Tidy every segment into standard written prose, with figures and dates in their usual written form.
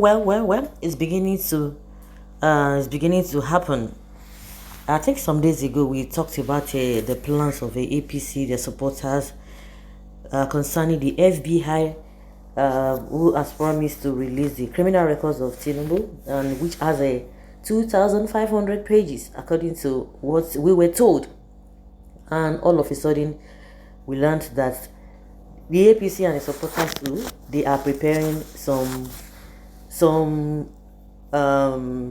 It's beginning to happen. I think some days ago we talked about the plans of the APC, the supporters, concerning the FBI, who has promised to release the criminal records of Tinubu, and which has a 2,500 pages, according to what we were told. And all of a sudden, we learned that the APC and the supporters too, they are preparing some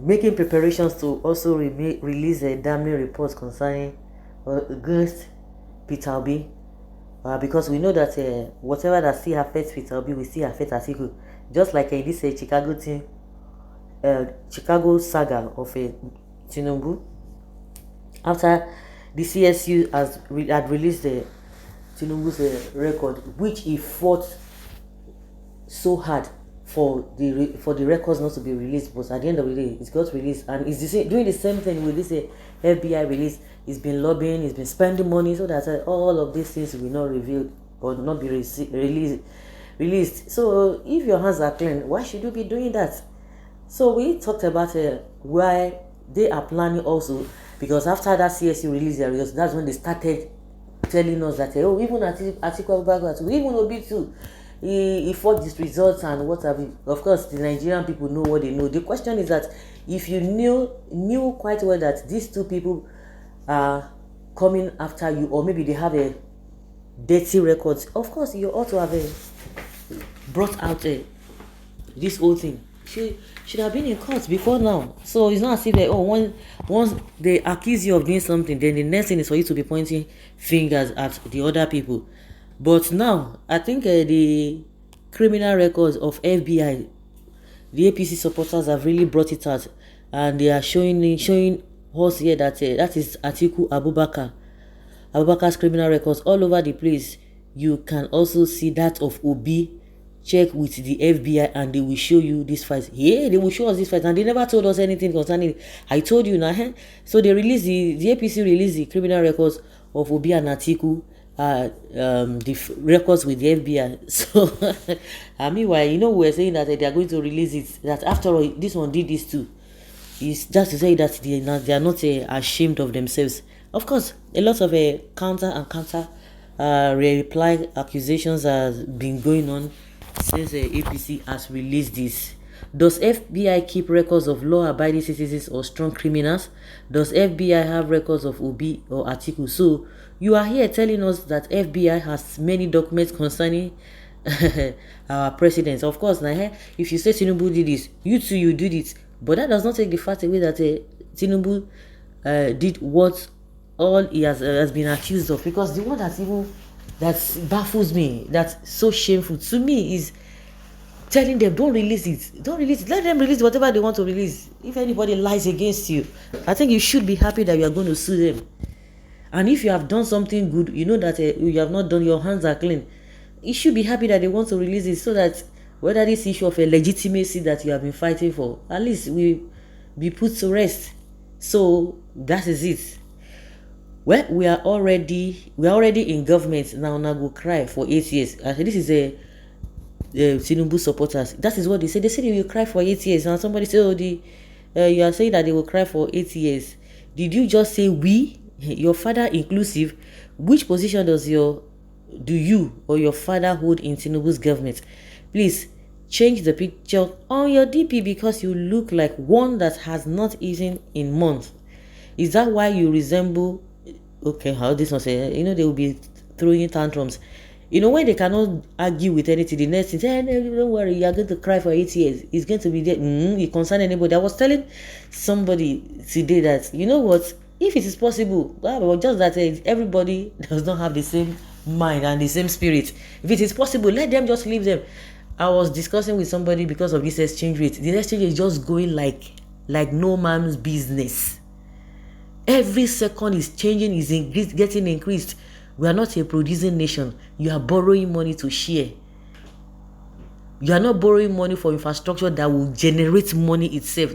making preparations to also release a damning report concerning against Peter Obi, because we know that whatever that still affects Peter Obi will still affect Atiku, just like this Chicago team, Chicago saga of Tinubu, after the CSU had released the Tinubu's record, which he fought so hard for the records not to be released, but at the end of the day it got released, and it's doing the same thing with this FBI release. It's been lobbying, it's been spending money so that all of these things will not revealed or not be released. So if your hands are clean, why should you be doing that? So we talked about why they are planning also, because after that CSU released their results, that's when they started telling us that even Atiku'S, even Obi too, he fought these results and what have you. Of course, the Nigerian people know what they know. The question is that if you knew quite well that these two people are coming after you, or maybe they have a dirty records, of course you ought to have brought out this whole thing. She should have been in court before now. So it's not as if once they accuse you of doing something, then the next thing is for you to be pointing fingers at the other people. But now I think the criminal records of FBI, the APC supporters have really brought it out, and they are showing us here that that is Abubakar's criminal records all over the place. You can also see that of Obi. Check with the FBI and they will show you this fight. Yeah, they will show us this fight, and they never told us anything concerning it. I told you now. So they released the APC released the criminal records of Obi and Atiku, the records with the FBI. So meanwhile, we were saying that they are going to release it. That after all, this one did this too. It's just to say that they are not ashamed of themselves. Of course, a lot of counter reply accusations has been going on since APC has released this. Does FBI keep records of law-abiding citizens or strong criminals? Does FBI have records of Obi or Atiku? So you are here telling us that FBI has many documents concerning our presidents. Of course, now if you say Tinubu did this, you too you did it. But that does not take the fact away that Tinubu did what all he has been accused of. Because the one that baffles me, that's so shameful to me, is telling them don't release it, let them release whatever they want to release. If anybody lies against you, I think you should be happy that you are going to sue them. And if you have done something good, you know that you have not done, your hands are clean, you should be happy that they want to release it, so that whether this issue of legitimacy that you have been fighting for, at least will be put to rest. So that is it. Well, we are already in government now. Now go cry for 8 years. I said this is a Tinubu supporters. That is what they say. They say they will cry for 8 years. And somebody said, you are saying that they will cry for 8 years. Did you just say we, your father inclusive? Which position do you or your father hold in Tinubu's government? Please change the picture on your DP, because you look like one that has not eaten in months. Is that why you resemble? Okay, how this one say? They will be throwing tantrums. When they cannot argue with anything, the next thing say, don't worry, you are going to cry for 8 years. It's going to be there. It concern anybody. I was telling somebody today that, you know what, if it is possible, just that everybody does not have the same mind and the same spirit. If it is possible, let them just leave them. I was discussing with somebody because of this exchange rate. The exchange rate is just going like no man's business. Every second is changing, is getting increased. We are not a producing nation. You are borrowing money to share. You are not borrowing money for infrastructure that will generate money itself.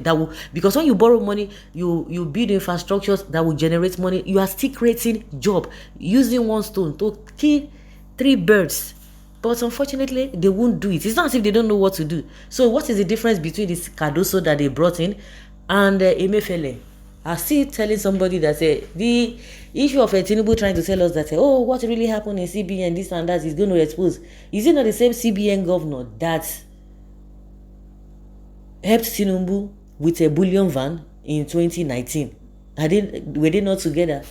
Because when you borrow money, you build infrastructures that will generate money. You are still creating job, using one stone to kill 3 birds But unfortunately, they won't do it. It's not as if they don't know what to do. So what is the difference between this Cardoso that they brought in and Emefiele? I see telling somebody that the issue of Tinubu trying to tell us that oh, what really happened in CBN, this and that is going to expose. Is it not the same CBN governor that helped Tinubu with a bullion van in 2019? Were they not together?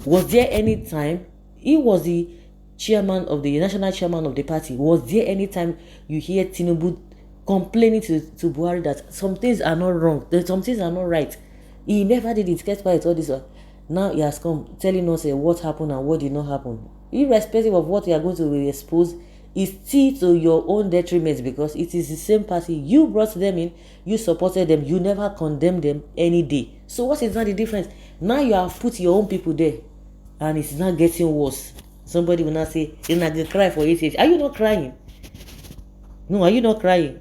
Was there any time he was the national chairman of the party? Was there any time you hear Tinubu complaining to Buhari that some things are not wrong, that some things are not right? He never did it. Get quiet, all this. Now he has come telling us what happened and what did not happen. Irrespective of what you are going to expose, is still to your own detriment, because it is the same party. You brought them in, you supported them, you never condemned them any day. So what is now the difference? Now you have put your own people there, and it's not getting worse. Somebody will not say, you're not going to cry for 8 years. Are you not crying? No, are you not crying?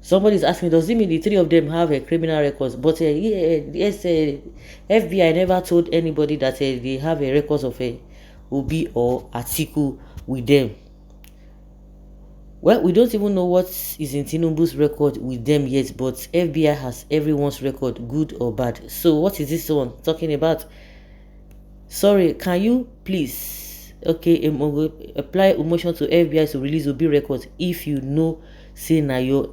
Somebody is asking, does it mean the three of them have a criminal records? But yes, FBI never told anybody that they have a record of Obi or Atiku with them. Well, we don't even know what is in Tinubu's record with them yet, but FBI has everyone's record, good or bad. So what is this one talking about? Sorry, can you please apply a motion to FBI to release Obi records if you know say na you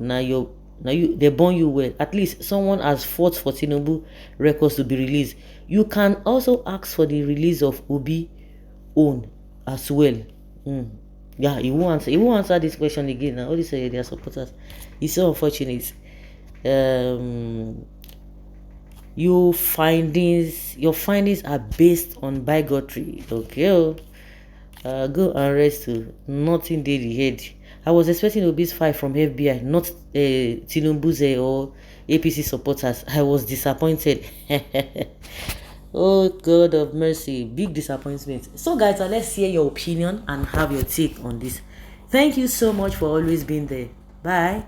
they born you well. At least someone has fought for Tinubu records to be released. You can also ask for the release of Obi own as well. Yeah, he won't answer this question again. Now all these their supporters. It's so unfortunate. Your findings are based on bigotry. Okay. Go and rest too. Nothing did the head. I was expecting Obi's fight from FBI, not Tinubu's or APC supporters. I was disappointed. Oh God of mercy, big disappointment. So guys, let's hear your opinion and have your take on this. Thank you so much for always being there. Bye.